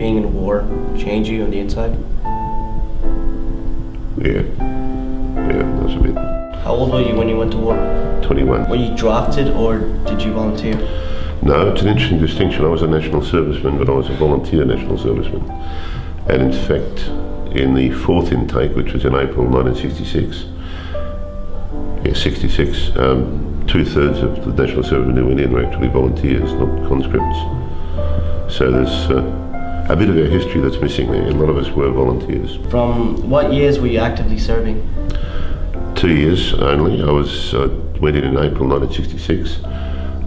being in war change you on the inside? Yeah, that was a bit. How old were you when you went to war? 21. Were you drafted or did you volunteer? No, it's an interesting distinction. I was a national serviceman, but I was a volunteer national serviceman. And in fact, in the fourth intake, which was in April 1966, 2/3 of the national servicemen who went in were actually volunteers, not conscripts. So there's a bit of our history that's missing there. A lot of us were volunteers. From what years were you actively serving? 2 years only. I went in April 1966.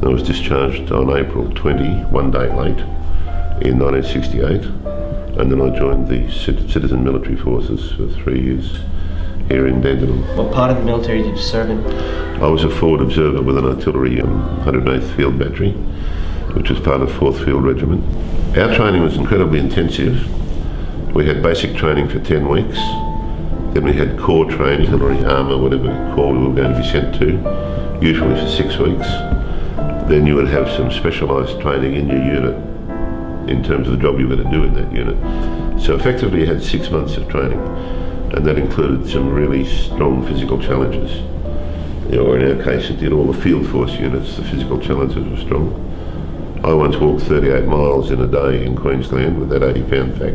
I was discharged on April 20, one day late, in 1968. And then I joined the Citizen Military Forces for 3 years here in Dandenong. What part of the military did you serve in? I was a forward observer with an artillery 108th Field Battery, which was part of 4th Field Regiment. Our training was incredibly intensive. We had basic training for 10 weeks. Then we had corps training, artillery, armour, whatever corps we were going to be sent to, usually for 6 weeks. Then you would have some specialised training in your unit in terms of the job you were going to do in that unit. So effectively you had 6 months of training, and that included some really strong physical challenges. Or in our case it did all the field force units, the physical challenges were strong. I once walked 38 miles in a day in Queensland with that 80-pound pack,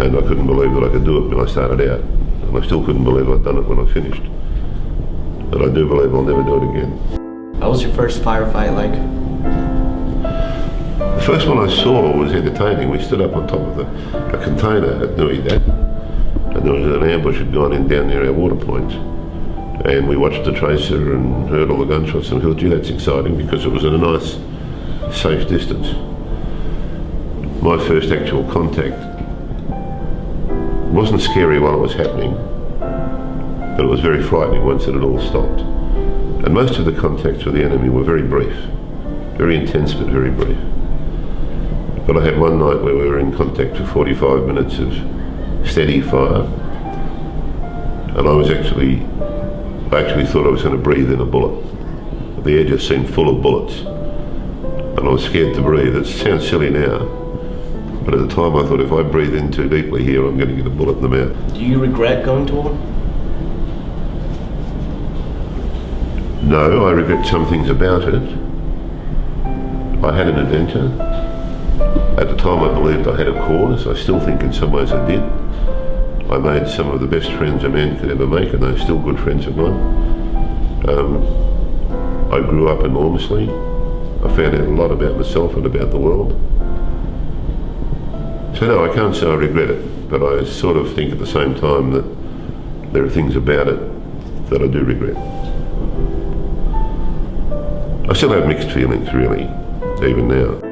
and I couldn't believe that I could do it when I started out, and I still couldn't believe I'd done it when I finished. But I do believe I'll never do it again. What was your first firefight like? The first one I saw was entertaining. We stood up on top of a container at Nui Dat, and there was an ambush had gone in down near our water point. And we watched the tracer and heard all the gunshots and thought, gee, that's exciting, because it was at a nice, safe distance. My first actual contact wasn't scary while it was happening, but it was very frightening once it had all stopped. And most of the contacts with the enemy were very brief, very intense but very brief. But I had one night where we were in contact for 45 minutes of steady fire, and I actually thought I was going to breathe in a bullet. The air just seemed full of bullets, and I was scared to breathe. It sounds silly now, but at the time I thought if I breathe in too deeply here, I'm going to get a bullet in the mouth. Do you regret going to war? No, I regret some things about it. I had an adventure. At the time I believed I had a cause. I still think in some ways I did. I made some of the best friends a man could ever make, and they're still good friends of mine. I grew up enormously. I found out a lot about myself and about the world. So no, I can't say I regret it, but I sort of think at the same time that there are things about it that I do regret. I still have mixed feelings, really, even now.